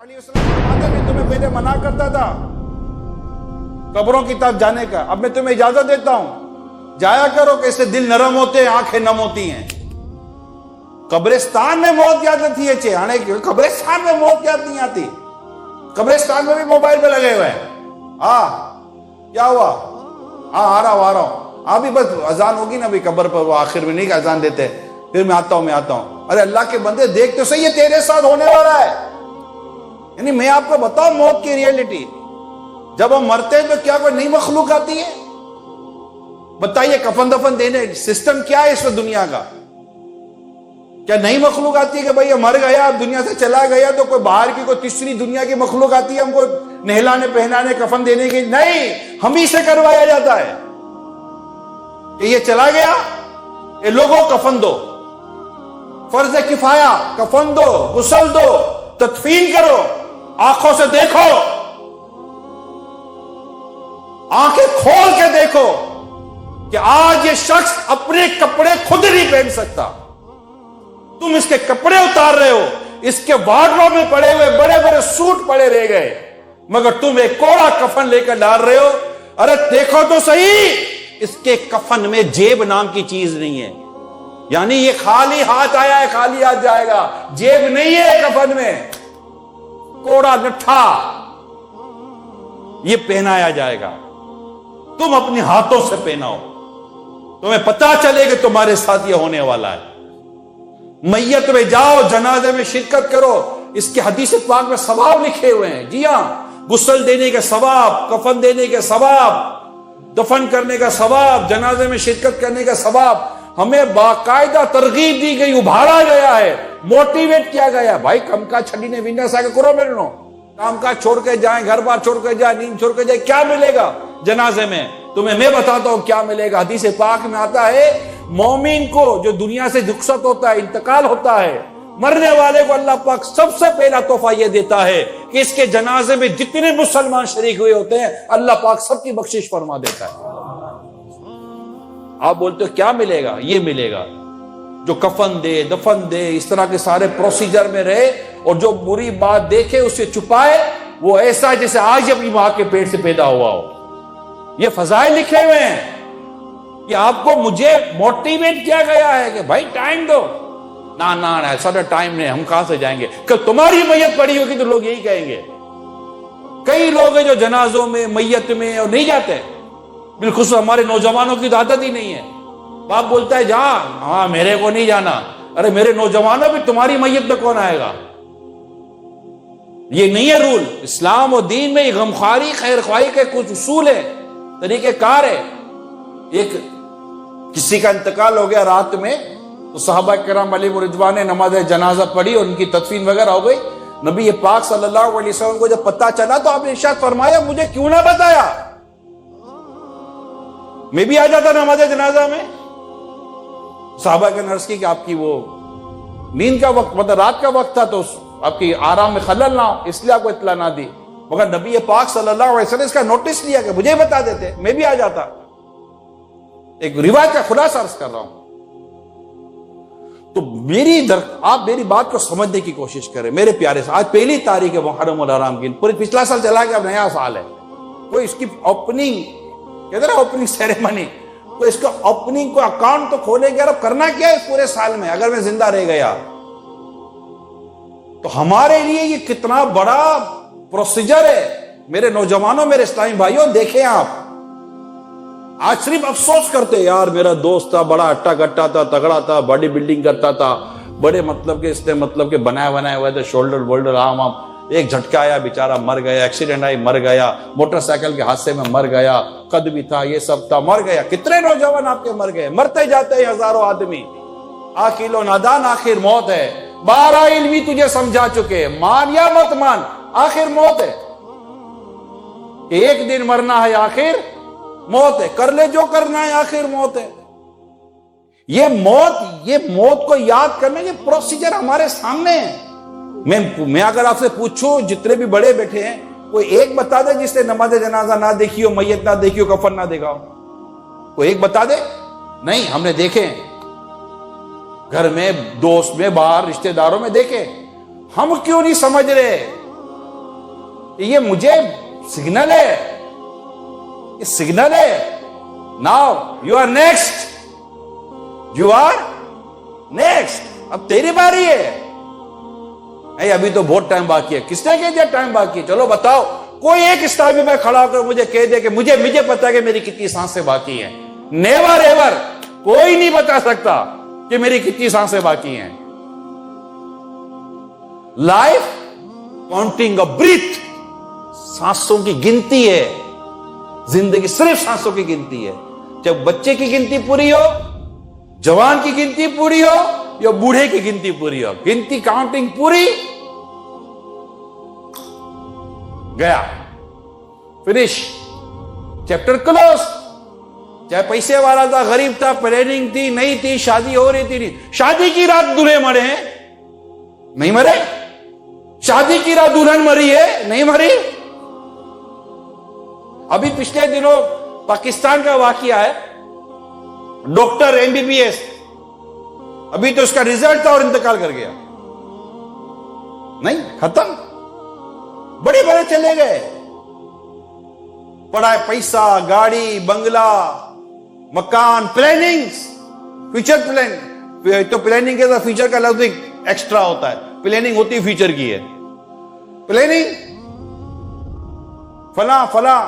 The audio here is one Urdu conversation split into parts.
علیہ وسلم فرماتے ہیں، میں تمہیں پہلے منع کرتا تھا قبروں کی طرف جانے کا، اب میں تمہیں اجازت دیتا ہوں، جایا کرو کہ اس سے دل نرم ہوتے ہیں، آنکھیں نم ہوتی ہیں۔ قبرستان میں موت یاد آتی ہے آنے کی، قبرستان میں موت یاد نہیں آتی، قبرستان میں بھی موبائل پہ لگے ہوئے ہیں۔ کیا ہوا؟ آ رہا ہوں بھی، بس اذان ہوگی نا بھی قبر پر، وہ آخر میں نہیں کہ اذان دیتے پھر میں آتا ہوں۔ ارے اللہ کے بندے دیکھ تو صحیح، یہ تیرے ساتھ ہونے والا ہے۔ یعنی میں آپ کو بتاؤں موت کی ریئلٹی، جب ہم مرتے ہیں تو کیا کوئی نئی مخلوق آتی ہے؟ بتائیے، کفن دفن دینے سسٹم کیا ہے اس وقت دنیا کا؟ کیا نئی مخلوق آتی ہے کہ بھئی مر گیا اب دنیا سے چلا گیا تو کوئی باہر کی کوئی تیسری دنیا کی مخلوق آتی ہے ہم کو نہلانے پہنانے کفن دینے کی؟ نہیں، ہم ہی سے کروایا جاتا ہے کہ یہ چلا گیا، یہ لوگوں کفن دو، فرض کفایہ، کفن دو، غسل دو، تدفین کرو، آنکھوں سے دیکھو، آنکھیں کھول کے دیکھو کہ آج یہ شخص اپنے کپڑے خود نہیں پہن سکتا، تم اس کے کپڑے اتار رہے ہو، اس کے وارڈروب میں پڑے ہوئے بڑے بڑے سوٹ پڑے رہ گئے، مگر تم ایک کوڑا کفن لے کر ڈال رہے ہو۔ ارے دیکھو تو صحیح، اس کے کفن میں جیب نام کی چیز نہیں ہے، یعنی یہ خالی ہاتھ آیا ہے خالی ہاتھ جائے گا، جیب نہیں ہے کفن میں، کوڑا نٹھا یہ پہنایا جائے گا۔ تم اپنے ہاتھوں سے پہناؤ، تمہیں پتا چلے کہ تمہارے ساتھ یہ ہونے والا ہے۔ میت میں جاؤ، جنازے میں شرکت کرو، اس کے حدیث پاک میں ثواب لکھے ہوئے ہیں۔ جی ہاں، غسل دینے کا ثواب، کفن دینے کا ثواب، دفن کرنے کا ثواب، جنازے میں شرکت کرنے کا ثواب، ہمیں باقاعدہ ترغیب دی گئی، ابھارا گیا ہے، موٹیویٹ کیا گیا۔ بھائی کم کا چھڑی نے ونڈا سا کے کرو میرے نو، کام کا چھوڑ کے جائیں، گھر بار چھوڑ کے جائیں، نیند چھوڑ کے جائیں، کیا ملے گا جنازے میں؟ تمہیں میں بتاتا ہوں کیا ملے گا۔ حدیث پاک میں آتا ہے، مومن کو جو دنیا سے رخصت ہوتا ہے، انتقال ہوتا ہے، مرنے والے کو اللہ پاک سب سے پہلا تحفہ یہ دیتا ہے کہ اس کے جنازے میں جتنے مسلمان شریک ہوئے ہوتے ہیں اللہ پاک سب کی بخشش فرما دیتا ہے۔ آپ بولتے ہو کیا ملے گا؟ یہ ملے گا، جو کفن دے، دفن دے، اس طرح کے سارے پروسیجر میں رہے اور جو بری بات دیکھے اسے چھپائے، وہ ایسا جیسے آج اپنی ماں کے پیٹ سے پیدا ہوا ہو۔ یہ فضائل لکھے ہوئے ہیں کہ آپ کو مجھے موٹیویٹ کیا گیا ہے کہ بھائی ٹائم دو۔ نہ ایسا ٹائم نہیں، ہم کہاں سے جائیں گے؟ کہ تمہاری میت پڑی ہوگی تو لوگ یہی کہیں گے۔ کئی لوگ ہیں جو جنازوں میں، میت میں اور نہیں جاتے، بالخصوص ہمارے نوجوانوں کی تو عادت ہی نہیں ہے۔ باپ بولتا ہے جا، ہاں میرے کو نہیں جانا۔ ارے میرے نوجوانوں بھی تمہاری میت میں کون آئے گا؟ یہ نہیں ہے رول۔ اسلام و دین میں یہ غمخواری، خیر خواہی کے کچھ اصول ہیں، طریقہ کار ہے۔ ایک کسی کا انتقال ہو گیا رات میں تو صحابہ کرام علیہ رضوان نے نماز جنازہ پڑھی اور ان کی تدفین وغیرہ ہو گئی۔ نبی پاک صلی اللہ علیہ وسلم کو جب پتہ چلا تو آپ نے ارشاد فرمایا مجھے کیوں نہ بتایا، میں بھی آ جاتا نماز جنازہ میں۔ صحابہ کے نرس کی کہ آپ کی وہ نیند کا وقت، مطلب رات کا وقت تھا تو آپ کی آرام میں خلل نہ ہو، اس لیے آپ کو اطلاع نہ دی، مگر نبی پاک صلی اللہ علیہ وسلم اس کا نوٹس لیا کہ مجھے بتا دیتے، میں بھی آ جاتا۔ ایک روایت کا خلاصہ عرض کر رہا ہوں۔ تو آپ میری بات کو سمجھنے کی کوشش کریں میرے پیارے سے۔ آج پہلی تاریخ ہے محرم الحرام کی، پورے پچھلا سال چلا گیا، اب نیا سال ہے، کوئی اس کی اوپننگ کہتے ہیں نا، اوپننگ سیریمنی، کوئی اس کا اوپننگ کو اکاؤنٹ تو کھولے گا۔ اب کرنا کیا ہے اس پورے سال میں اگر میں زندہ رہ گیا تو ہمارے لیے یہ کتنا بڑا پروسیجر ہے۔ میرے نوجوانوں، میرے اسلامی بھائیوں، دیکھیں آپ آج صرف افسوس کرتے، یار میرا دوست تھا، بڑا اٹا گٹا تھا، تگڑا تھا، باڈی بلڈنگ کرتا تھا، بڑے مطلب کہ اس نے مطلب کہ بنائے ہوئے تھے، شولڈر وولڈر عام، ایک جھٹکا آیا بیچارہ مر گیا، ایکسیڈنٹ آئی مر گیا، موٹر سائیکل کے حادثے میں مر گیا، قد بھی تھا، یہ سب تھا، مر گیا۔ کتنے نوجوان آپ کے مر گئے، مرتے جاتے ہیں ہزاروں آدمی۔ عاقل و نادان، آخر موت ہے۔ 12 علمی تجھے سمجھا چکے، مان یا مت مان، آخر موت ہے۔ ایک دن مرنا ہے، آخر موت ہے، کر لے جو کرنا ہے، آخر موت ہے۔ یہ موت کو یاد کرنے کے پروسیجر ہمارے سامنے ہیں۔ میں اگر آپ سے پوچھوں، جتنے بھی بڑے بیٹھے ہیں، کوئی ایک بتا دے جس نے نماز جنازہ نہ دیکھی ہو، میت نہ دیکھی ہو، کفن نہ دیکھا ہو، کوئی ایک بتا دے؟ نہیں، ہم نے دیکھے، گھر میں، دوست میں، باہر رشتہ داروں میں دیکھے۔ ہم کیوں نہیں سمجھ رہے یہ مجھے سگنل ہے، یہ سگنل ہے. Now you are next, you are next, اب تیری باری ہے. ابھی تو بہت ٹائم باقی ہے. کس نے کہہ دیا ٹائم باقی ہے؟ چلو بتاؤ، کوئی ایک اسٹار میں کھڑا ہو کر مجھے کہہ دے کہ مجھے پتا ہے کہ میری کتنی سانسیں باقی ہیں. نیور ایور کوئی نہیں بتا سکتا کہ میری کتنی سانسیں باقی ہیں. لائف کاؤنٹنگ اے بریتھ، سانسوں کی گنتی ہے. زندگی صرف سانسوں کی گنتی ہے. جب بچے کی گنتی پوری ہو، جوان کی گنتی پوری ہو یا بوڑھے کی گنتی پوری ہو، گنتی کاؤنٹنگ پوری، گیا، فنش، چیپٹر کلوز. چاہے پیسے والا تھا، غریب تھا، پلاننگ تھی نہیں تھی، شادی ہو رہی تھی نہیں. شادی کی رات دولہے مرے ہیں؟ نہیں مرے. شادی کی رات دلہن مری ہے؟ نہیں مری. ابھی پچھلے دنوں پاکستان کا واقعہ ہے، ڈاکٹر MBBS، ابھی تو اس کا رزلٹ تھا اور انتقال کر گیا. نہیں، ختم. بڑے بڑے چلے گئے، پڑھا، پیسہ، گاڑی، بنگلہ، مکان، پلاننگ، فیوچر پلان. تو پلاننگ کے ساتھ فیوچر کا لفظ ایکسٹرا ہوتا ہے. پلاننگ ہوتی فیوچر کی ہے. پلاننگ فلاں فلاں.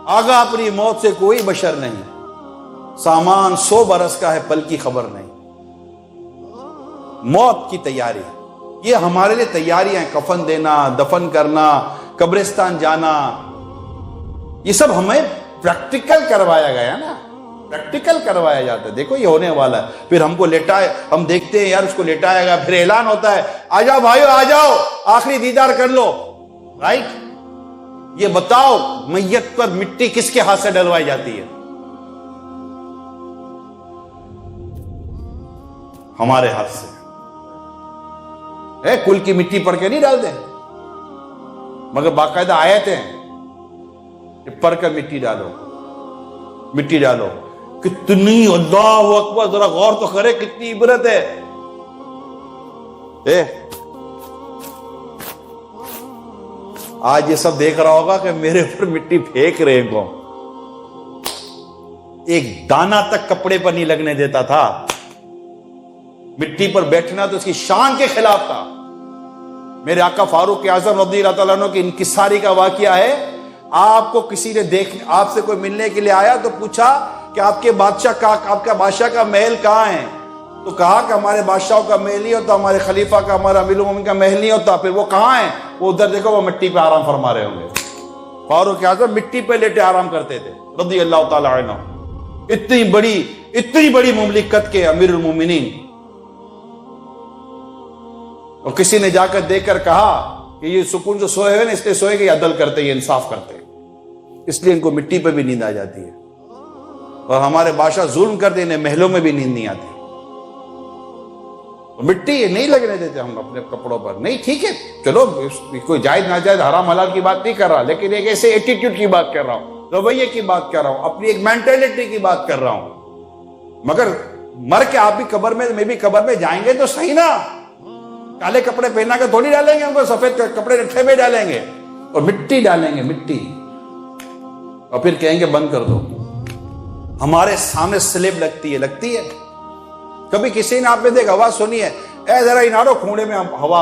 آگاہ اپنی موت سے کوئی بشر نہیں، سامان 100 برس کا ہے، پل کی خبر نہیں. موت کی تیاری، یہ ہمارے لیے تیاریاں ہیں. کفن دینا، دفن کرنا، قبرستان جانا، یہ سب ہمیں پریکٹیکل کروایا گیا نا. پریکٹیکل کروایا جاتا ہے. دیکھو یہ ہونے والا ہے. پھر ہم کو لیٹائے، ہم دیکھتے ہیں یار اس کو لیٹایا گا، پھر اعلان ہوتا ہے آ جاؤ بھائیو، آ جاؤ آخری دیدار کر لو. رائٹ. یہ بتاؤ میت پر مٹی کس کے ہاتھ سے ڈلوائی جاتی ہے؟ ہمارے ہاتھ سے. کل کی مٹی پڑھ کے نہیں ڈالتے، مگر باقاعدہ آیت ہیں کہ پڑھ کر مٹی ڈالو، مٹی ڈالو. کتنی، اللہ اکبر، ذرا غور تو کرے، کتنی عبرت ہے. آج یہ سب دیکھ رہا ہوگا کہ میرے اوپر مٹی پھینک رہے کو، ایک دانہ تک کپڑے پر نہیں لگنے دیتا تھا. مٹی پر بیٹھنا تو اس کی شان کے خلاف تھا. میرے آقا فاروق اعظم رضی اللہ تعالیٰ عنہ کی انکساری کا واقعہ ہے. آپ کو کسی نے آپ سے کوئی ملنے کے لیے آیا تو پوچھا کہ آپ کے بادشاہ کا محل کہاں ہے؟ تو کہا کہ ہمارے بادشاہوں کا محل نہیں ہوتا، ہمارے خلیفہ کا، ہمارا امیر المومنین کا محل نہیں ہوتا. پھر وہ کہاں ہیں؟ وہ ادھر دیکھو، وہ مٹی پہ آرام فرما رہے ہوں گے. فاروق اعظم مٹی پہ لیٹے آرام کرتے تھے رضی اللہ تعالی عنہ. اتنی بڑی مملکت کے امیر المومنین. اور کسی نے جا کر دیکھ کر کہا کہ یہ سکون جو سوئے ہوئے نا، اس لیے سوئے کہ یہ عدل کرتے، یہ انصاف کرتے، اس لیے ان کو مٹی پہ بھی نیند آ جاتی ہے. اور ہمارے بادشاہ ظلم کرتے، انہیں محلوں میں بھی نیند نہیں آتی. مٹی نہیں لگنے دیتے ہم اپنے کپڑوں پر. نہیں، ٹھیک ہے، چلو کوئی جائز ناجائز حرام حلال کی بات نہیں کر رہا، لیکن ایک ایسے ایٹیٹیوڈ کی بات کر رہا ہوں، رویے کی بات کر رہا ہوں، اپنی ایک مینٹلٹی کی بات کر رہا ہوں. مگر مر کے آپ بھی قبر میں بھی قبر میں جائیں گے تو صحیح نا. کالے کپڑے پہنا کے تھوڑی ڈالیں گے ہم کو، سفید کپڑے رٹھے میں ڈالیں گے اور مٹی ڈالیں گے، مٹی. اور پھر کہیں گے بند کر دو. ہمارے سامنے سلیب لگتی ہے. کبھی کسی نے آپ نے دیکھ آواز سنی ہے، اے ذرا انارو کھوڑے میں ہوا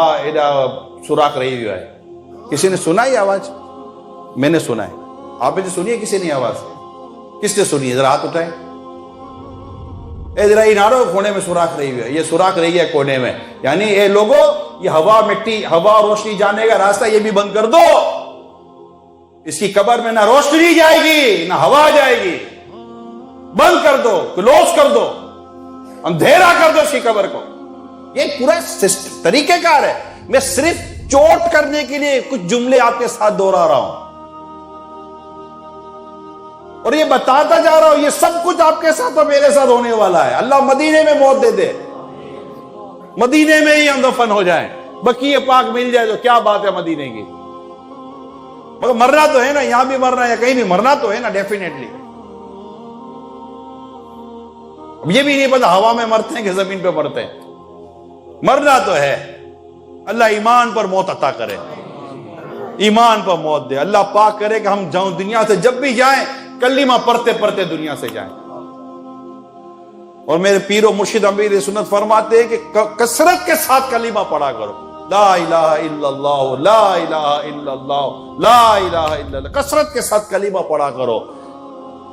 سوراخ رہی ہوئی ہے؟ کسی نے سنا یہ آواز؟ میں نے سنا ہے. آپ نے سنی ہے کسی نے آواز؟ کس نے سنی ہے؟ ذرا ہاتھ اٹھائیں. اے ذرا انارو کونے میں سوراخ رہی ہوئی ہے، یہ سوراخ رہی ہے کونے میں، یعنی اے لوگوں، یہ ہوا مٹی، ہوا اور روشنی جانے کا راستہ یہ بھی بند کر دو. اس کی قبر میں نہ روشنی جائے گی نہ ہوا جائے گی. بند کر دو، کلوز کر دو، اندھیرا کر دو اس کی قبر کو. یہ پورا طریقہ کار ہے. میں صرف چوٹ کرنے کے لیے کچھ جملے آپ کے ساتھ دوہرا رہا ہوں اور یہ بتاتا جا رہا ہوں، یہ سب کچھ آپ کے ساتھ اور میرے ساتھ ہونے والا ہے. اللہ مدینے میں موت دے دے، مدینے میں ہی ہم دفن ہو جائیں، بقیہ پاک مل جائے تو کیا بات ہے مدینے کی. مگر مرنا تو ہے نا، یہاں بھی مرنا ہے یا کہیں بھی مرنا تو ہے نا، ڈیفینیٹلی. اب یہ بھی نہیں پتا ہوا میں مرتے ہیں کہ زمین پہ مرتے ہیں، مرنا تو ہے. اللہ ایمان پر موت عطا کرے. ایمان پر موت دے. اللہ پاک کرے کہ ہم جاؤں دنیا سے جب بھی جائیں کلمہ پڑھتے پڑھتے دنیا سے جائیں. اور میرے پیر و مرشد امیر سنت فرماتے ہیں کہ کثرت کے ساتھ کلمہ پڑھا کرو. لا الہ الا اللہ لا الہ الا اللہ لا الہ الا اللہ. کثرت کے ساتھ کلمہ پڑھا کرو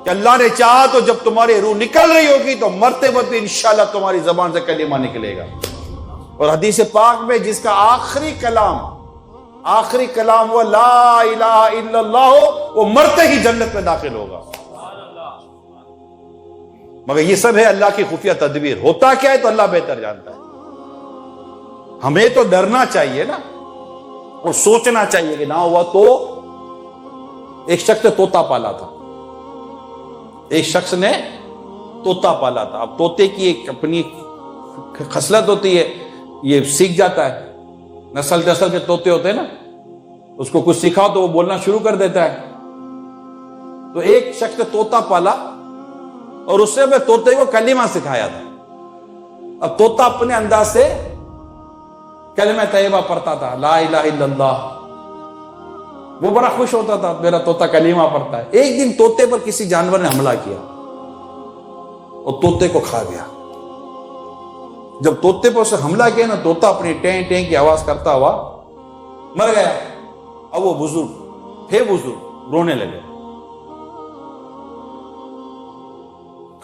کہ اللہ نے چاہا تو جب تمہاری روح نکل رہی ہوگی تو مرتے وقت بھی انشاءاللہ تمہاری زبان سے کلمہ نکلے گا. اور حدیث پاک میں جس کا آخری کلام وہ لا الہ الا اللہ ہو وہ مرتے ہی جنت میں داخل ہوگا. مگر یہ سب ہے اللہ کی خفیہ تدبیر. ہوتا کیا ہے تو اللہ بہتر جانتا ہے. ہمیں تو ڈرنا چاہیے نا اور سوچنا چاہیے کہ نہ ہوا تو. ایک شخص نے طوطا پالا تھا. ایک شخص نے طوطا پالا تھا. اب طوطے کی ایک اپنی خصلت ہوتی ہے, یہ سیکھ جاتا ہے. نسل کے طوطے ہوتے ہیں نا, اس کو کچھ سکھاؤ تو وہ بولنا شروع کر دیتا ہے. تو ایک شخص نے طوطا پالا اور اس سے میں طوطے کو کلمہ سکھایا تھا. اب طوطا اپنے انداز سے کلمہ طیبہ پڑھتا تھا, لا الہ الا اللہ. وہ بڑا خوش ہوتا تھا میرا طوطا کلمہ پڑھتا ہے. ایک دن طوطے پر کسی جانور نے حملہ کیا اور طوطے کو کھا گیا. جب طوطے پر اسے حملہ کیا نا, طوطا اپنی ٹیں ٹیں کی آواز کرتا ہوا مر گیا. اب وہ بزرگ رونے لگے.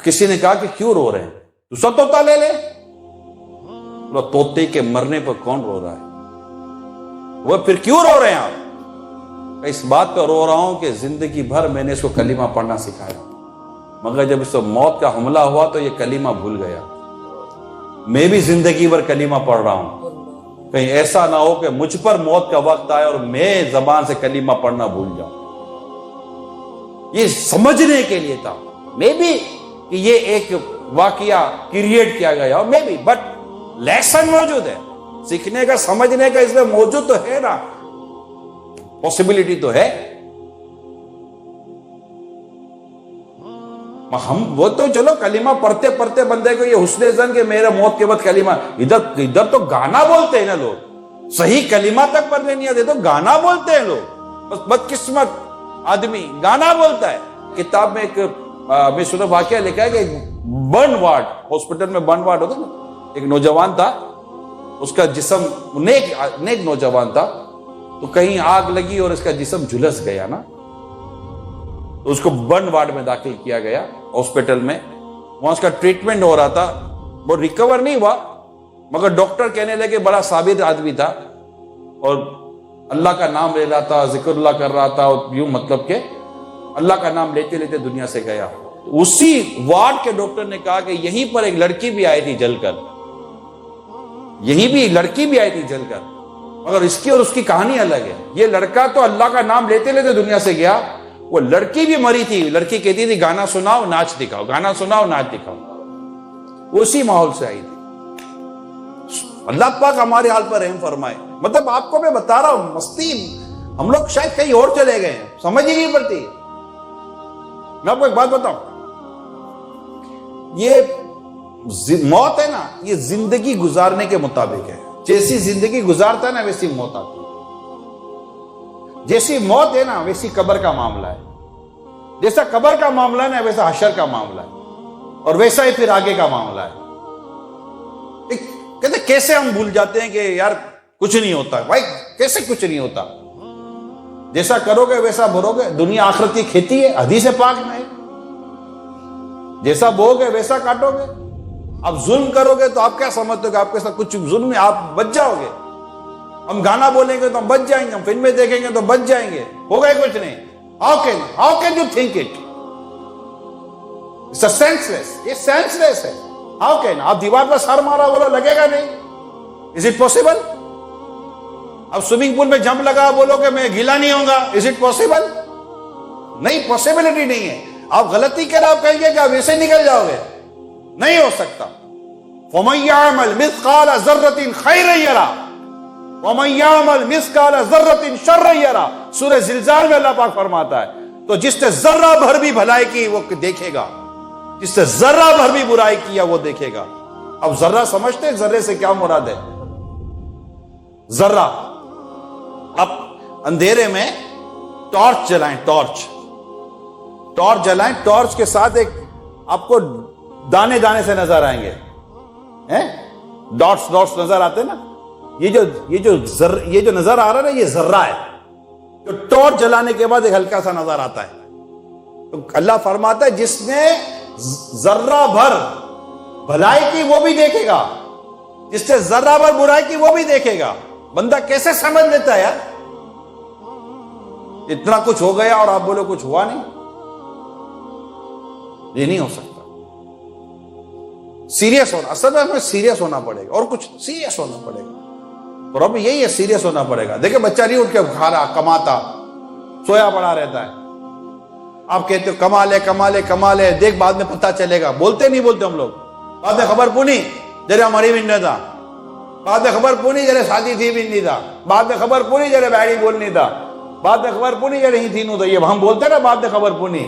کسی نے کہا کہ کیوں رو رہے ہیں, دوسرا طوطا لے لے. طوطے کے مرنے پر کون رو رہا ہے؟ وہ پھر کیوں رو رہے ہیں آپ؟ اس بات پر رو رہا ہوں کہ زندگی بھر میں نے اس کو کلمہ پڑھنا سکھایا, مگر جب اس کو موت کا حملہ ہوا تو یہ کلمہ بھول گیا. میں بھی زندگی بھر کلمہ پڑھ رہا ہوں, کہیں ایسا نہ ہو کہ مجھ پر موت کا وقت آئے اور میں زبان سے کلمہ پڑھنا بھول جاؤں. یہ سمجھنے کے لیے تھا میں بھی کہ یہ ایک واقعہ کریٹ کیا گیا, اور میں بھی بٹ لیسن موجود ہے سیکھنے کا, سمجھنے کا. اس میں موجود تو ہے نا, پاسبلٹی تو ہے. ہم وہ تو چلو کلمہ پڑھتے پڑھتے بندے کو یہ حسن زن کہ میرے موت کے بعد کلمہ. ادھر تو گانا بولتے ہیں نا لوگ, صحیح کلمہ تک پڑھنے نہیں آتے تو گانا بولتے ہیں لوگ. بس بدقسمت آدمی گانا بولتا ہے. کتاب میں ایک میں سنا واقعہ لکھا ہے کہ برن وارڈ ہاسپٹل میں برن وارڈ ہوتا نا, ایک نوجوان تھا, اس کا جسم نیک نوجوان تھا, تو کہیں آگ لگی اور اس کا جسم جھلس گیا نا, تو اس کو برن وارڈ میں داخل کیا گیا ہاسپٹل میں. وہاں اس کا ٹریٹمنٹ ہو رہا تھا, وہ ریکور نہیں ہوا, مگر ڈاکٹر کہنے لگے بڑا صابر آدمی تھا اور اللہ کا نام لے رہا تھا, ذکر اللہ کر رہا تھا, اور یوں مطلب کہ اللہ کا نام لیتے لیتے دنیا سے گیا. اسی وارڈ کے ڈاکٹر نے کہا کہ یہیں پر ایک لڑکی بھی آئی تھی جل کر, یہیں بھی لڑکی بھی آئی تھی جل کر, مگر اس کی اور اس کی کہانی الگ ہے. یہ لڑکا تو اللہ کا نام لیتے لیتے دنیا سے گیا, وہ لڑکی بھی مری تھی. لڑکی کہتی تھی گانا سناؤ ناچ دکھاؤ, گانا سناؤ ناچ دکھاؤ. اسی ماحول سے آئی تھی. اللہ پاک ہمارے حال پر رحم فرمائے. مطلب آپ کو میں بتا رہا ہوں, مستی ہم لوگ شاید کہیں اور چلے گئے ہیں, سمجھ ہی نہیں پڑتی. میں آپ کو ایک بات بتاؤں, یہ موت ہے نا, یہ زندگی گزارنے کے مطابق ہے. جیسی زندگی گزارتا ہے نا ویسی موت آتی ہے. جیسی موت ہے نا ویسی قبر کا معاملہ ہے. جیسا قبر کا معاملہ ہے نا ویسا حشر کا معاملہ ہے, اور ویسا ہی پھر آگے کا معاملہ ہے. کہتے کیسے ہم بھول جاتے ہیں کہ یار کچھ نہیں ہوتا. بھائی کیسے کچھ نہیں ہوتا؟ جیسا کرو گے ویسا بھرو گے. دنیا آخرت کی کھیتی ہے, حدیث پاک میں ہے. جیسا بو گے ویسا کاٹو گے. اب ظلم کرو گے تو آپ کیا سمجھتے ہو کہ آپ کے ساتھ کچھ ظلم ہے, آپ بچ جاؤ گے. ہم گانا بولیں گے تو ہم بچ جائیں گے, ہم فلمیں دیکھیں گے تو بچ جائیں گے, ہوگا ہی کچھ نہیں. How can you think it? It's a senseless. یہ senseless ہے. How can? آپ دیوار پر سر مارا بولو لگے گا نہیں. Is it possible? اب سوئمنگ پول میں جمپ لگا بولو کہ میں گیلا نہیں ہوں گا. Is it possible? نہیں, پاسبلٹی نہیں ہے. آپ غلطی کریں, آپ کہیں گے کہ آپ ایسے نکل جاؤ گے, نہیں ہو سکتا. وَمَن يَعْمَلْ مِثْقَالَ ذَرَّةٍ خَيْرًا يَرَهُ وَمَن يَعْمَلْ مِثْقَالَ ذَرَّةٍ شَرًّا يَرَهُ. سورہ زلزال میں اللہ پاک فرماتا ہے, تو جس نے ذرہ بھر بھی بھلائی کی وہ دیکھے گا, جس نے ذرہ بھر بھی برائی کیا وہ دیکھے گا. اب ذرہ سمجھتے ہیں ذرے سے کیا مراد ہے؟ ذرہ. اب اندھیرے میں ٹارچ جلائیں، ٹارچ جلائیں، ٹارچ کے ساتھ ایک آپ کو دانے دانے سے نظر آئیں گے، ڈاٹس نظر آتے نا، یہ جو نظر آ رہا ہے نا، یہ ذرہ ہے جو ٹارچ جلانے کے بعد ایک ہلکا سا نظر آتا ہے. تو اللہ فرماتا ہے جس نے ذرہ بھر بھلائی کی وہ بھی دیکھے گا، جس نے ذرہ بھر برائی کی وہ بھی دیکھے گا. بندہ کیسے سمجھ لیتا ہے یار؟ اتنا کچھ ہو گیا اور آپ بولو کچھ ہوا نہیں، یہ نہیں ہو سکتا. سیریس ہونا، اصل میں ہمیں سیریس ہونا پڑے گا، اور کچھ سیریس ہونا پڑے گا. اور اب یہی ہے، سیریس ہونا پڑے گا. دیکھیں بچہ نہیں اٹھ کے کھا رہا، کماتا، سویا پڑا رہتا ہے. آپ کہتے ہو کما لے، دیکھ بعد میں پتہ چلے گا. بولتے نہیں بولتے ہم لوگ؟ بعد میں خبر پونی جرے ہماری بھی نہیں تھا، بعد میں خبر پونی جرے شادی تھی بھی نہیں تھا، بعد میں خبر پونی جرے بیڑی بول نہیں تھا، بعد میں خبر پونی جرے ہی تھی نو. تو یہ ہم بولتے نا بعد میں خبر پونی،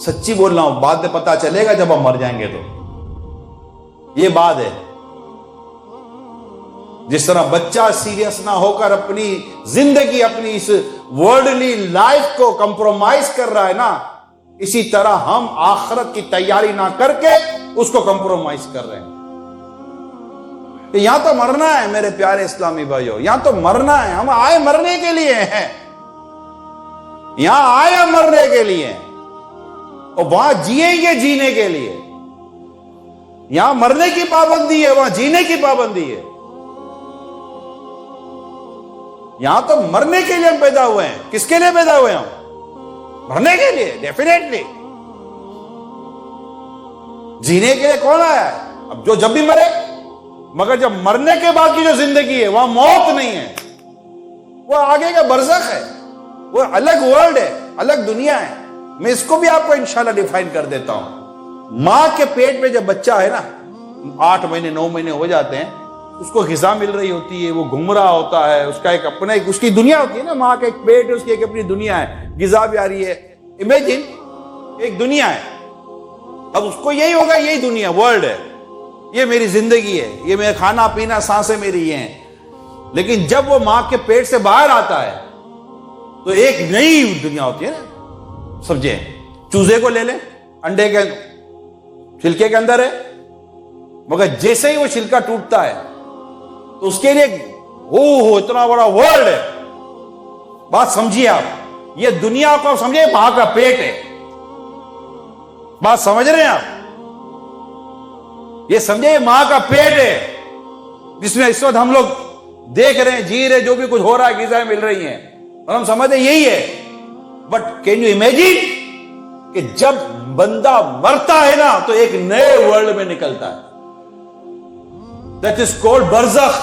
سچی بول رہا ہوں، بعد میں پتہ چلے گا جب ہم مر جائیں گے. تو یہ بات ہے. جس طرح بچہ سیریس نہ ہو کر اپنی زندگی، اپنی اس ورلڈلی لائف کو کمپرومائز کر رہا ہے نا، اسی طرح ہم آخرت کی تیاری نہ کر کے اس کو کمپرومائز کر رہے ہیں. یہاں تو مرنا ہے میرے پیارے اسلامی بھائیوں، یہاں تو مرنا ہے. ہم آئے مرنے کے لیے ہیں، یہاں آئے مرنے کے لیے، اور وہاں جیئیں گے جینے کے لیے. یہاں مرنے کی پابندی ہے، وہاں جینے کی پابندی ہے. یہاں تو مرنے کے لیے ہم پیدا ہوئے ہیں. کس کے لیے پیدا ہوئے ہیں ہم؟ مرنے کے لیے، ڈیفینیٹلی. جینے کے لیے کون آیا ہے؟ اب جو جب بھی مرے، مگر جب مرنے کے بعد کی جو زندگی ہے وہاں موت نہیں ہے، وہ آگے کا برزخ ہے، وہ الگ ورلڈ ہے، الگ دنیا ہے. میں اس کو بھی آپ کو انشاءاللہ ڈیفائن کر دیتا ہوں. ماں کے پیٹ میں جب بچہ ہے نا، 8 مہینے 9 مہینے ہو جاتے ہیں، اس کو غذا مل رہی ہوتی ہے، وہ گھوم رہا ہوتا ہے، اس کا ایک اپنا ایک اس کی دنیا ہوتی ہے نا. ماں کا ایک پیٹ ہے، اس کی ایک اپنی دنیا ہے، غذا بھی آ رہی ہے. امیجن ایک دنیا ہے. اب اس کو یہی ہوگا، یہی دنیا ورلڈ ہے، یہ میری زندگی ہے، یہ میرا کھانا پینا سانسیں میری یہ ہیں. لیکن جب وہ ماں کے پیٹ سے باہر آتا ہے تو ایک نئی دنیا ہوتی ہے نا. سمجھیں، چوزے کو لے لیں، انڈے کے چھلکے کے اندر ہے، مگر جیسے ہی وہ چھلکا ٹوٹتا ہے تو اس کے لیے اتنا بڑا ورلڈ ہے. بات سمجھیے آپ، یہ دنیا کو سمجھے ماں کا پیٹ ہے. بات سمجھ رہے ہیں آپ؟ یہ سمجھے ماں کا پیٹ ہے جس میں اس وقت ہم لوگ دیکھ رہے ہیں، جی رہے، جو بھی کچھ ہو رہا ہے، غذائیں مل رہی ہیں، اور ہم سمجھتے ہیں یہی ہے. بٹ کین یو امیجن کہ جب بندہ مرتا ہے نا تو ایک نئے ورلڈ میں نکلتا ہے. دیٹ از کولڈ برزخ.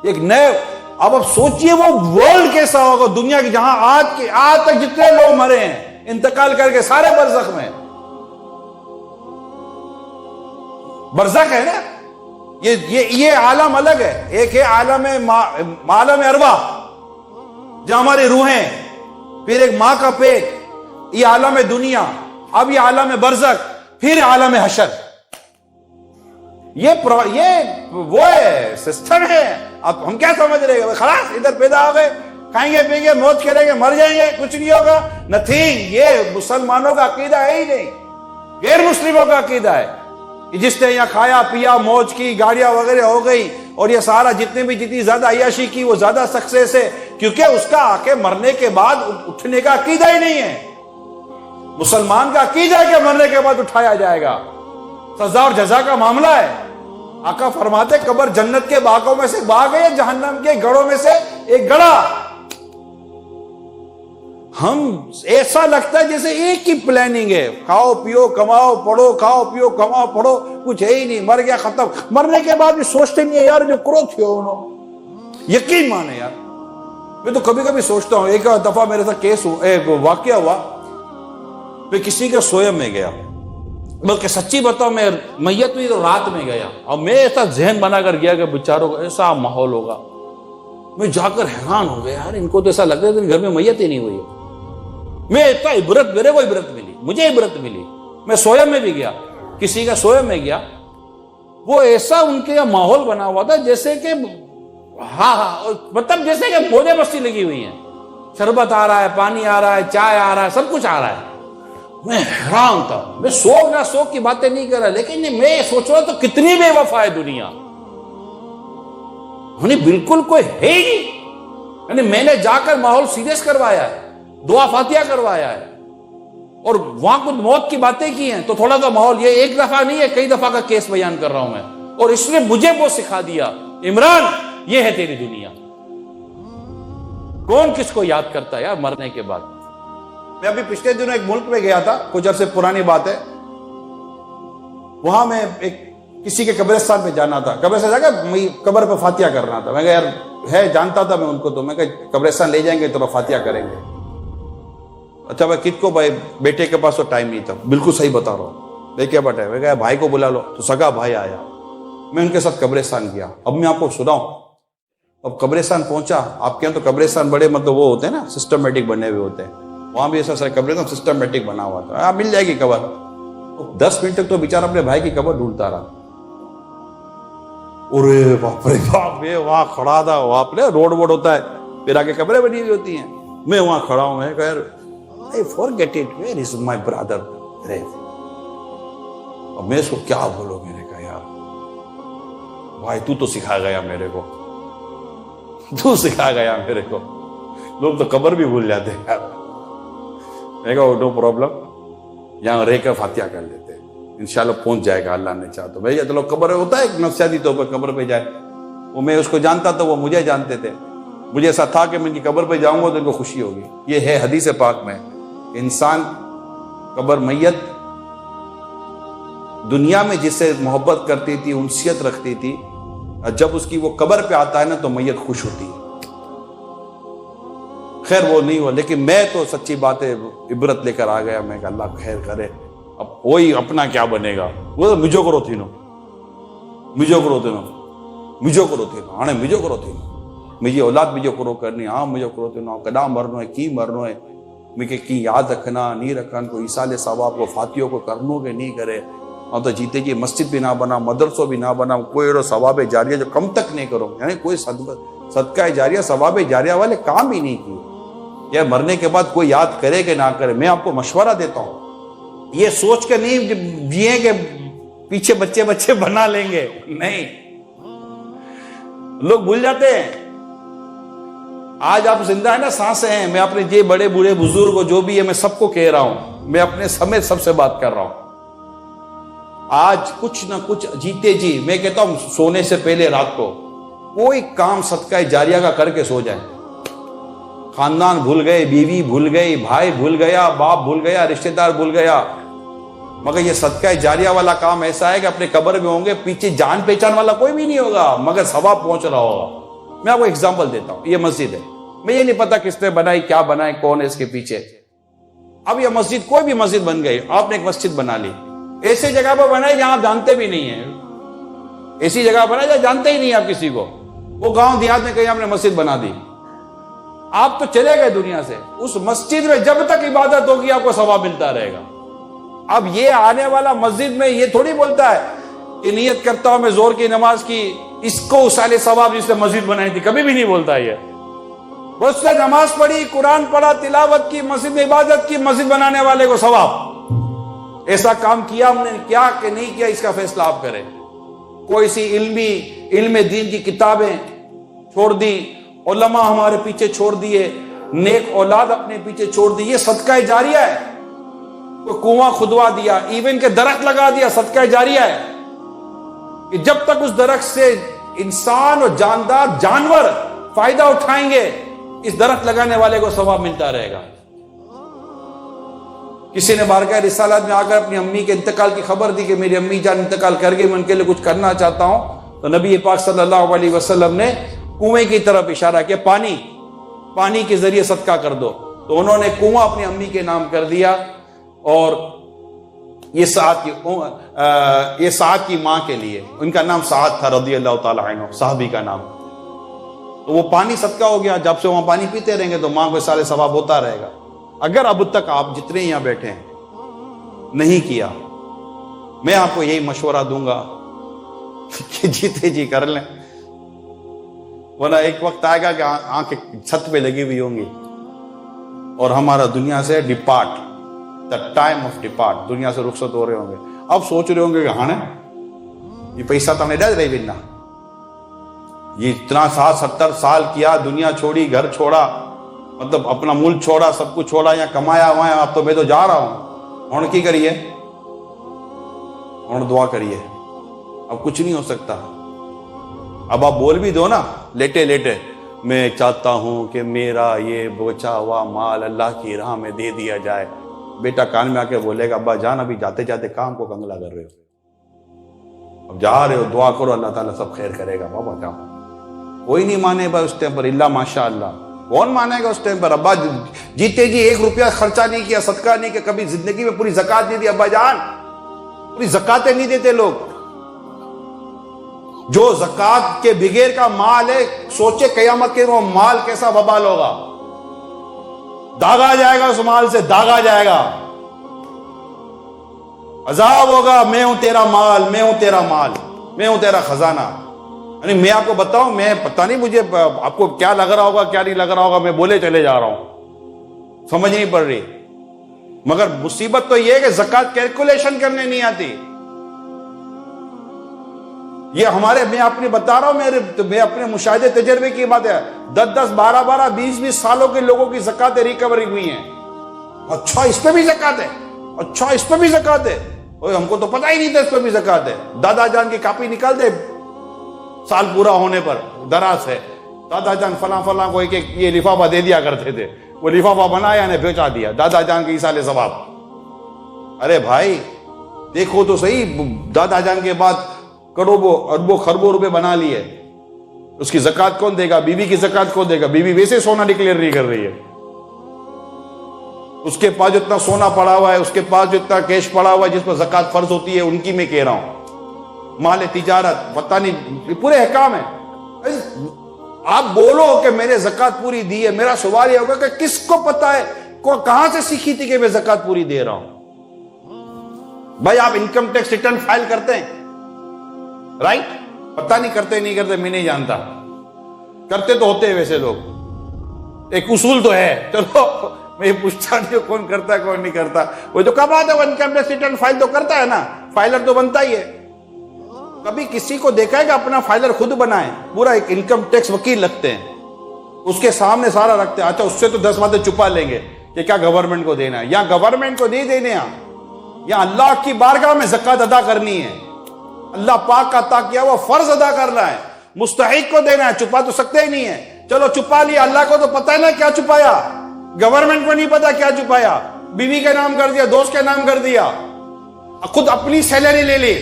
ایک نئے، اب سوچئے وہ ورلڈ کیسا ہوگا، دنیا کی جہاں آج تک جتنے لوگ مرے ہیں انتقال کر کے، سارے برزخ میں. برزخ ہے نا. یہ عالم الگ ہے. ایک ہے عالم ارواح جہاں ہماری روحیں، پھر ایک ماں کا پیٹ، یہ عالم دنیا. اب یہ عالم برزخ، پھر عالم حشر. یہ وہ ہے، سسٹم ہے. اب ہم کیا سمجھ رہے ہیں؟ خلاص ادھر پیدا ہو گئے، کھائیں گے پئیں گے، موت کریں گے، مر جائیں گے، کچھ نہیں ہوگا. نتھنگ. یہ مسلمانوں کا عقیدہ ہے ہی نہیں، غیر مسلموں کا عقیدہ ہے. جس نے یہاں کھایا پیا، موج کی، گاڑیاں وغیرہ ہو گئی، اور یہ سارا جتنی زیادہ عیاشی کی وہ زیادہ سکسیس ہے، کیونکہ اس کا آکے مرنے کے بعد اٹھنے کا عقیدہ ہی نہیں ہے. مسلمان کا عقیدہ ہے کہ مرنے کے بعد اٹھایا جائے گا، سزا اور جزا کا معاملہ ہے. آقا فرماتے قبر جنت کے باغوں میں سے ایک باغ ہے، جہنم کے گڑھوں میں سے ایک گڑھا. ہم ایسا لگتا ہے جیسے ایک ہی پلاننگ ہے، کھاؤ پیو کماؤ پڑھو، کھاؤ پیو کماؤ پڑھو، کچھ ہے ہی نہیں. مر گیا ختم. مرنے کے بعد بھی سوچتے نہیں ہے یار جو کرو تھے انہوں. یقین مانے یار، میں تو کبھی کبھی سوچتا ہوں. ایک دفعہ میرے ساتھ کیس ایک واقعہ ہوا، میں کسی کے سوئم میں گیا، بلکہ سچی بتاؤں میں میت ہوئی تو رات میں گیا، اور میں ایسا ذہن بنا کر گیا کہ بیچاروں کو ایسا ماحول ہوگا. میں جا کر حیران ہو گیا، یار ان کو تو ایسا لگتا ہے کہ گھر میں میت ہی نہیں ہوئی. میں اتنا عبرت، میرے کو عبرت ملی، مجھے عبرت ملی. میں سوئم میں بھی گیا، کسی کا سوئم میں گیا، وہ ایسا ان کے ماحول بنا ہوا تھا جیسے کہ ہاں مطلب جیسے کہ موجیں مستی لگی ہوئی ہیں، شربت آ رہا ہے، پانی آ رہا ہے، چائے آ رہا ہے، سب کچھ آ رہا ہے. میں حیران تھا. میں سوگ نہ سوگ کی باتیں نہیں کر رہا، لیکن میں یہ سوچ رہا تو کتنی بے وفا ہے دنیا. بالکل کوئی ہے ہی نہیں. میں نے جا کر ماحول سیریس کروایا ہے، دعا فاتحہ کروایا ہے، اور وہاں کچھ موت کی باتیں کی ہیں، تو تھوڑا سا ماحول، یہ ایک دفعہ نہیں ہے، کئی دفعہ کا کیس بیان کر رہا ہوں میں. اور اس نے مجھے وہ سکھا دیا، عمران یہ ہے تیری دنیا. کون کس کو یاد کرتا ہے یار مرنے کے بعد. میں ابھی پچھلے دنوں ایک ملک میں گیا تھا، کچھ عرصے پرانی بات ہے. وہاں میں ایک کسی کے قبرستان پہ جانا تھا، قبرستان جا کے قبر پہ فاتحہ کرنا تھا. میں کہا یار ہے، جانتا تھا میں ان کو، تو میں کہا قبرستان لے جائیں گے تو فاتحہ کریں گے. اچھا بھائی کت کو؟ بھائی بیٹے کے پاس تو ٹائم نہیں تھا. بالکل صحیح بتا رہا ہوں. لے کے بیٹھے. میں کہا بھائی کو بلا لو، تو سگا بھائی آیا. میں ان کے ساتھ قبرستان گیا. اب میں آپ کو سناؤں، اب قبرستان پہنچا. آپ کے یہاں تو قبرستان بڑے مطلب وہ ہوتے ہیں نا، سسٹمیٹک بنے ہوئے ہوتے ہیں. وہاں بھی ایسا قبرستان سسٹمیٹک بنا ہوا تھا. آپ مل جائے گی قبر. 10 منٹ تک تو بیچارہ اپنے بھائی کی قبر ڈھونڈتا رہا. ارے باپ رے باپ، میں وہاں کھڑا تھا. وہاں پہ روڈ ووڈ ہوتا ہے، پھر آگے قبریں بنی ہوئی ہوتی ہیں. میں وہاں کھڑا ہوں. میں کہا I forget it, where is my brother? اب میں اس کو کیا بولوں. میں نے کہا یار بھائی تو سکھا گیا میرے کو، تو سکھا گیا میرے کو. لوگ تو قبر بھی بھول جاتے ہیں یار. میں کہا نو پرابلم، یہاں رہ کر فاتحہ کر لیتے ہیں، انشاءاللہ پہنچ جائے گا اللہ نے چاہا تو. بھائی چلو قبر ہوتا ہے ایک نفسیاتی طور پر قبر پہ جائے. وہ میں اس کو جانتا تھا، وہ مجھے جانتے تھے. مجھے ایسا تھا کہ میں ان کی قبر پہ جاؤں گا تو ان کو خوشی ہوگی. یہ ہے حدیث پاک میں، انسان قبر میت دنیا میں جس سے محبت کرتی تھی، انسیت رکھتی تھی، جب اس کی وہ قبر پہ آتا ہے نا تو میت خوش ہوتی ہے. خیر وہ نہیں ہوا، لیکن میں تو سچی بات ہے عبرت لے کر آ گیا. میں کہ اللہ خیر کرے. اب وہی اپنا کیا بنے گا. وہ تو مجھو کرو تھی نو، مجھو کرو تھی نو، مجھو کرو تھی نو، ہاں مجھو کرو تھی نو، مجھے اولاد مجھو کرو کرنی، ہاں مجھو کرو تھی نو. کدا مرنو ہے کی مرنو ہے، مجھے کی یاد رکھنا نہیں رکھنا، کو ایصال ثواب کو فاتحوں کو کرنو کے نہیں کرے. اور تو جیتے جی مسجد بھی نہ بنا، مدرسوں بھی نہ بنا، کوئی ثواب جاریہ جو کم تک نہیں کرو، یعنی کوئی صدقہ جاریہ ثواب جاریہ والے کام ہی نہیں کیے. یا مرنے کے بعد کوئی یاد کرے کہ نہ کرے. میں آپ کو مشورہ دیتا ہوں، یہ سوچ کے نہیں جیے کہ پیچھے بچے بچے بنا لیں گے. نہیں، لوگ بھول جاتے ہیں. آج آپ زندہ ہیں نا، سانسیں ہیں. میں اپنے یہ بڑے بوڑھے بزرگ جو بھی ہے میں سب کو کہہ رہا ہوں، میں اپنے سمیت سب سے بات کر رہا ہوں. آج کچھ نہ کچھ جیتے جی، میں کہتا ہوں سونے سے پہلے رات کو کوئی کام صدقہ جاریہ کا کر کے سو جائیں. خاندان بھول گئے، بیوی بھول گئی، بھائی بھول گیا، باپ بھول گیا، رشتہ دار بھول گیا، مگر یہ صدقہ جاریہ والا کام ایسا ہے کہ اپنے قبر میں ہوں گے، پیچھے جان پہچان والا کوئی بھی نہیں ہوگا، مگر ثواب پہنچ رہا ہوگا. میں آپ کو ایگزامپل دیتا ہوں. یہ مسجد ہے، میں یہ نہیں پتا کس نے بنائی، کیا بنائی، کون ہے اس کے پیچھے. اب یہ مسجد کوئی بھی مسجد بن گئی، آپ نے ایک مسجد بنا لی، ایسی جگہ پر بنائی جہاں آپ جانتے بھی نہیں ہیں، ایسی جگہ بنائی جہاں جانتے ہی نہیں آپ کسی کو. وہ گاؤں دیہات میں کہیں آپ نے مسجد بنا دی، آپ تو چلے گئے دنیا سے. اس مسجد میں جب تک عبادت ہوگی آپ کو ثواب ملتا رہے گا. اب یہ آنے والا مسجد میں یہ تھوڑی بولتا ہے کہ نیت کرتا ہوں میں زور کی نماز کی، اس کو سال ثواب جس نے مسجد بنائی تھی، کبھی بھی نہیں بولتا یہ. اس نے نماز پڑھی، قرآن پڑھا، تلاوت کی، مسجد میں عبادت کی، مسجد بنانے والے کو ثواب. ایسا کام کیا ہم نے کیا کہ نہیں کیا، اس کا فیصلہ آپ کریں. کوئی سی علم دین کی کتابیں چھوڑ دی، علماء ہمارے پیچھے چھوڑ دیے، نیک اولاد اپنے پیچھے چھوڑ دی، یہ صدقہ جاریہ ہے. کوئی کنواں کھدوا دیا، ایون کے درخت لگا دیا، صدقہ جاریہ ہے. کہ جب تک اس درخت سے انسان اور جاندار جانور فائدہ اٹھائیں گے، اس درخت لگانے والے کو ثواب ملتا رہے گا. کسی نے بارگاہ رسالات میں آ کر اپنی امی کے انتقال کی خبر دی کہ میری امی جان انتقال کر گئی، میں ان کے لیے کچھ کرنا چاہتا ہوں. تو نبی پاک صلی اللہ علیہ وسلم نے کنویں کی طرف اشارہ کیا، پانی کے ذریعے صدقہ کر دو. تو انہوں نے کنواں اپنی امی کے نام کر دیا، اور یہ سعد کی ماں کے لیے، ان کا نام سعد تھا رضی اللہ تعالی عنہ، صحابی کا نام. تو وہ پانی صدقہ ہو گیا. جب سے وہاں پانی پیتے رہیں گے تو ماں کو سارے ثواب ہوتا رہے گا. اگر اب تک آپ جتنے یہاں بیٹھے ہیں نہیں کیا، میں آپ کو یہی مشورہ دوں گا کہ جیتے جی کر لیں. ورنہ ایک وقت آئے گا کہ آنکھیں چھت پہ لگی ہوئی ہوں گی اور ہمارا دنیا سے ڈپارٹ، دا ٹائم آف ڈپارٹ، دنیا سے رخصت ہو رہے ہوں گے. اب سوچ رہے ہوں گے کہ ہاں یہ پیسہ تو نہیں ڈال رہی بننا، یہ اتنا 60-70 سال کیا، دنیا چھوڑی، گھر چھوڑا، مطلب اپنا ملک چھوڑا، سب کچھ چھوڑا، یہاں کمایا ہوا ہے، اب تو میں تو جا رہا ہوں. ہن کی کریے؟ ہن دعا کریے، اب کچھ نہیں ہو سکتا. اب آپ بول بھی دو نا لیٹے لیٹے، میں چاہتا ہوں کہ میرا یہ بچا ہوا مال اللہ کی راہ میں دے دیا جائے. بیٹا کان میں آ کے بولے گا ابا جان ابھی جاتے جاتے کام کو کنگلا کر رہے ہو، اب جا رہے ہو، دعا کرو اللہ تعالیٰ سب خیر کرے گا. بابا جاؤ. کوئی نہیں مانے بھائی اس ٹائم پر، اللہ ماشاء اللہ. کون مانے گا اس ٹائم پر؟ ابا جیتے جی 1 روپیہ خرچہ نہیں کیا، صدقہ نہیں کیا، کبھی زندگی میں پوری زکات نہیں دی. ابا جان پوری زکاتیں نہیں دیتے لوگ. جو زکات کے بغیر کا مال ہے، سوچے قیامت کے وہ مال کیسا وبال ہوگا. داغا جائے گا، اس مال سے داغا جائے گا، عذاب ہوگا. میں ہوں تیرا مال، میں ہوں تیرا مال، میں ہوں تیرا خزانہ. یعنی میں آپ کو بتاؤں، میں پتہ نہیں مجھے آپ کو کیا لگ رہا ہوگا کیا نہیں لگ رہا ہوگا، میں بولے چلے جا رہا ہوں، سمجھ نہیں پڑ رہی. مگر مصیبت تو یہ ہے کہ زکات کیلکولیشن کرنے نہیں آتی. یہ ہمارے، میں اپنی بتا رہا ہوں، میں اپنے مشاہدے تجربے کی بات ہے. 10-10 12-12 20-20 سالوں کے لوگوں کی زکاتیں ریکوری ہوئی ہیں. اچھا اس پہ بھی زکات ہے، اچھا اس پہ بھی زکات ہے. ہم کو تو پتہ ہی نہیں تھا اس پہ بھی زکات ہے. دادا جان کی کاپی نکال دے سال پورا ہونے پر، دراز ہے دادا جان فلاں فلاں کو ایک یہ لفافہ دے دیا کرتے تھے، وہ لفافہ بنایا نے بیچا دیا، دادا جان کے ایصال ثواب. ارے بھائی دیکھو تو صحیح، دادا جان کے بعد کروڑوں اربوں خربوں روپے بنا لیے. اس کی زکات کون دے گا؟ بیوی کی زکات کون دے گا؟ بیوی ویسے سونا ڈکلیئر نہیں کر رہی ہے. اس کے پاس جتنا سونا پڑا ہوا ہے، اس کے پاس جتنا کیش پڑا ہوا ہے جس پر زکات فرض ہوتی ہے، ان کی میں کہہ رہا ہوں. مال تجارت پتہ نہیں، پورے احکام ہیں. آپ بولو کہ میں نے زکات پوری دی ہے، میرا سوال یہ ہوگا کہ کس کو پتہ ہے، کہاں سے سیکھی تھی کہ میں زکات پوری دے رہا ہوں؟ بھائی آپ انکم ٹیکس ریٹرن فائل کرتے ہیں رائٹ؟ پتہ نہیں کرتے نہیں کرتے، میں نہیں جانتا. کرتے تو ہوتے ہیں ویسے لوگ، ایک اصول تو ہے. چلو میں یہ پوچھتا نہیں کون کرتا ہے کون نہیں کرتا. وہ جو کب آتا ہے وہ انکم ٹیکس ریٹرن فائل تو کرتا ہے نا، فائلر تو بنتا ہی ہے. کبھی کسی کو دیکھا ہے کہ اپنا فائلر خود بنائے؟ پورا ایک انکم ٹیکس وکیل رکھتے ہیں، اس کے سامنے سارا رکھتے ہیں. اچھا اس سے تو 10 باتیں چھپا لیں گے کہ کیا گورنمنٹ کو دینا ہے، یا گورنمنٹ کو نہیں دینے، یا اللہ کی بارگاہ میں زکات ادا کرنی ہے. اللہ پاک کا عطا کیا وہ فرض ادا کرنا ہے، مستحق کو دینا ہے. چھپا تو سکتے ہی نہیں ہے. چلو چھپا لیا، اللہ کو تو پتہ ہے نا کیا چھپایا، گورنمنٹ کو نہیں پتا کیا چھپایا. بیوی کا نام کر دیا، دوست کا نام کر دیا، خود اپنی سیلری لے لی،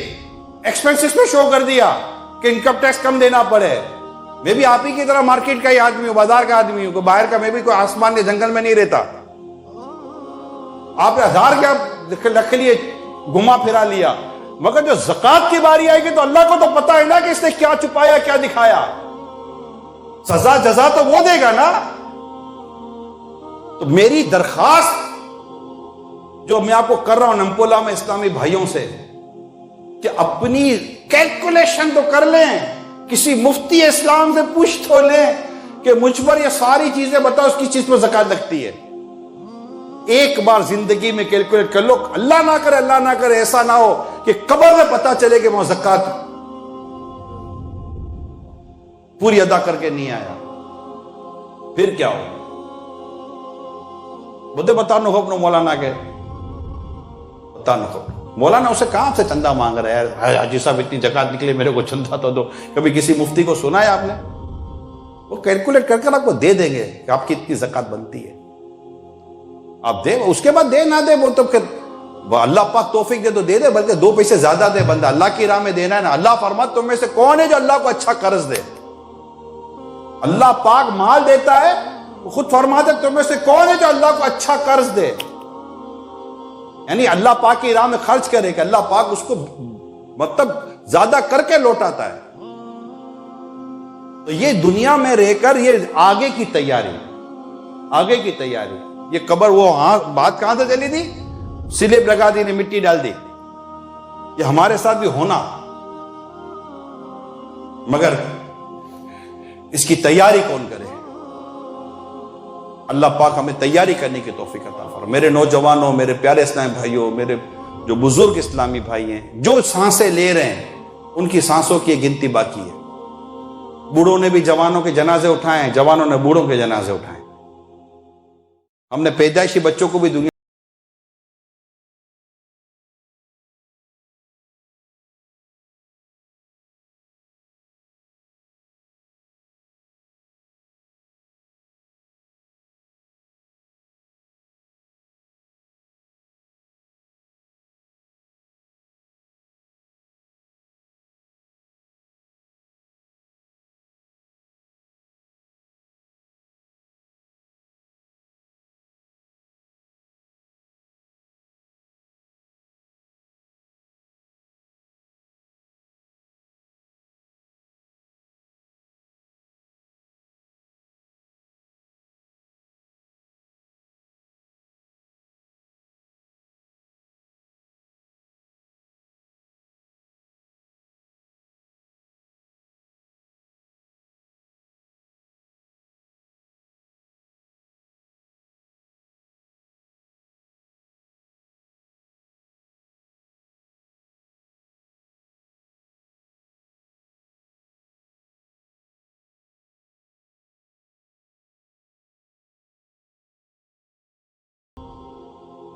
ایکسپنسز پہ شو کر دیا کہ انکم ٹیکس کم دینا پڑے. میں بھی آپ ہی کی طرح مارکیٹ کا ہی آدمی ہوں، بازار کا آدمی ہوں، باہر کا. میں بھی کوئی آسمان کے جنگل میں نہیں رہتا. آپ نے 1000 کیا رکھ لیے، گھما پھرا لیا. مگر جو زکات کی باری آئے گی تو اللہ کو تو پتہ ہے نا کہ اس نے کیا چھپایا کیا دکھایا. سزا جزا تو وہ دے گا نا. تو میری درخواست جو میں آپ کو کر رہا ہوں نمپولا میں اسلامی بھائیوں سے، کہ اپنی کیلکولیشن تو کر لیں، کسی مفتی اسلام سے پوچھ تو لیں کہ مجھ پر یہ ساری چیزیں بتاؤ اس کی چیز پر زکات لگتی ہے. ایک بار زندگی میں کیلکولیٹ کر لو. اللہ نہ کرے ایسا نہ ہو کہ قبر میں پتا چلے کہ وہ زکات پوری ادا کر کے نہیں آیا. پھر کیا ہو؟ بدے بتانا ہو اپنے مولانا کے، بتانا ہو مولانا اسے کہاں سے چندہ مانگ رہا ہے، حاجی صاحب اتنی زکات نکلے میرے کو چندہ تو دو. کبھی کسی مفتی کو سنا ہے آپ نے؟ وہ کیلکولیٹ کر آپ کو دے دیں گے کہ آپ کی اتنی زکات بنتی ہے. آپ دے، اس کے بعد دے نہ دے وہ تو اللہ پاک توفیق دے تو دے دے، بلکہ 2 پیسے زیادہ دے. بندہ اللہ کی راہ میں دینا ہے نا. اللہ فرماتا تم میں سے کون ہے جو اللہ کو اچھا قرض دے؟ اللہ پاک مال دیتا ہے، وہ خود فرماتا ہے تم میں سے کون ہے جو اللہ کو اچھا قرض دے. یعنی اللہ پاک کی راہ میں خرچ کرے کہ اللہ پاک اس کو مطلب زیادہ کر کے لوٹاتا ہے. تو یہ دنیا میں رہ کر یہ آگے کی تیاری، یہ قبر وہ بات کہاں سے چلی تھی؟ سلیب لگا دی نے، مٹی ڈال دی. یہ ہمارے ساتھ بھی ہونا. مگر اس کی تیاری کون کرے؟ اللہ پاک ہمیں تیاری کرنے کی توفیق عطا فرمائے۔ میرے نوجوانوں، میرے پیارے اسلامی بھائیوں، میرے جو بزرگ اسلامی بھائی ہیں، جو سانسیں لے رہے ہیں ان کی سانسوں کی گنتی باقی ہے۔ بوڑھوں نے بھی جوانوں کے جنازے اٹھائے ہیں، جوانوں نے بوڑھوں کے جنازے اٹھائے۔ ہم نے پیدائشی بچوں کو بھی دنیا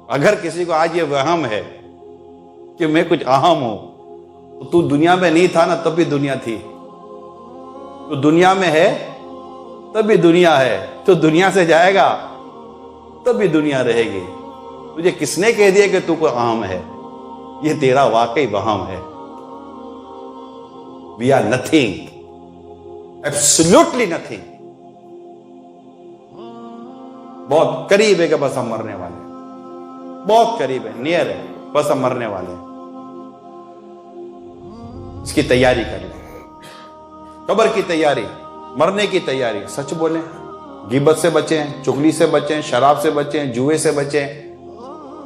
اگر کسی کو آج یہ وہم ہے کہ میں کچھ اہم ہوں، تو دنیا میں نہیں تھا نا تب بھی دنیا تھی، تو دنیا میں ہے تب بھی دنیا ہے، تو دنیا سے جائے گا تب بھی دنیا رہے گی۔ تجھے کس نے کہہ دیا کہ تو کوئی اہم ہے؟ یہ تیرا واقعی وہم ہے۔ We are nothing, absolutely nothing۔ بہت قریب ہے کہ بس ہم مرنے والے ہیں، بہت قریب ہے، نیئر ہے، بس ہم مرنے والے ہیں۔ اس کی تیاری کر لیں، قبر کی تیاری، مرنے کی تیاری۔ سچ بولیں، غیبت سے بچیں، چغلی سے بچیں، شراب سے بچیں، جوئے سے بچیں،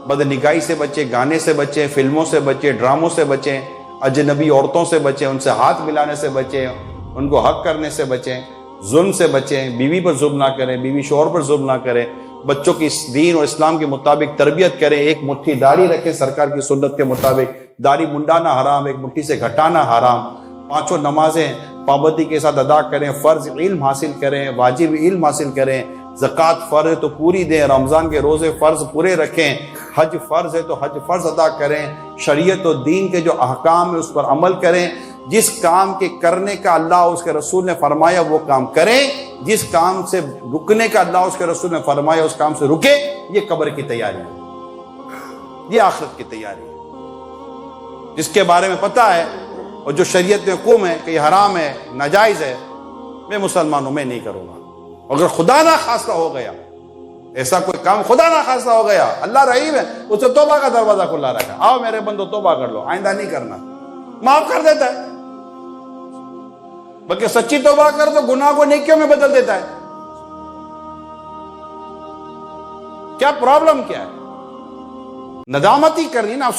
بدنگاہی سے بچیں، گانے سے بچیں، فلموں سے بچیں، ڈراموں سے بچیں، اجنبی عورتوں سے بچیں، ان سے ہاتھ ملانے سے بچیں، ان کو حق کرنے سے بچیں، ظلم سے بچیں، بیوی پر ظلم نہ کریں، بیوی شوہر پر ظلم نہ کریں، بچوں کی دین اور اسلام کے مطابق تربیت کریں، ایک مٹھی داڑھی رکھیں سرکار کی سنت کے مطابق، داڑھی منڈانا حرام، ایک مٹھی سے گھٹانا حرام، پانچوں نمازیں پابندی کے ساتھ ادا کریں، فرض علم حاصل کریں، واجب علم حاصل کریں، زکوٰۃ فرض ہے تو پوری دیں، رمضان کے روزے فرض پورے رکھیں، حج فرض ہے تو حج فرض ادا کریں، شریعت و دین کے جو احکام ہے اس پر عمل کریں، جس کام کے کرنے کا اللہ اس کے رسول نے فرمایا وہ کام کریں، جس کام سے رکنے کا اللہ اس کے رسول نے فرمایا اس کام سے رکے۔ یہ قبر کی تیاری ہے، یہ آخرت کی تیاری ہے۔ جس کے بارے میں پتہ ہے اور جو شریعت میں حکم ہے کہ یہ حرام ہے، ناجائز ہے، میں مسلمانوں میں نہیں کروں گا۔ اگر خدا نہ خواستہ ہو گیا ایسا کوئی کام، خدا نہ خواستہ ہو گیا، اللہ رحیم ہے، اسے توبہ کا دروازہ کھلا رکھا، آؤ میرے بندو توبہ کر لو، آئندہ نہیں کرنا، معاف کر دیتا ہے۔ بلکہ سچی توبہ کر تو گناہ کو نیکیوں میں بدل دیتا ہے۔ کیا پرابلم کیا ہے؟ ندامت ہی کرنی نا۔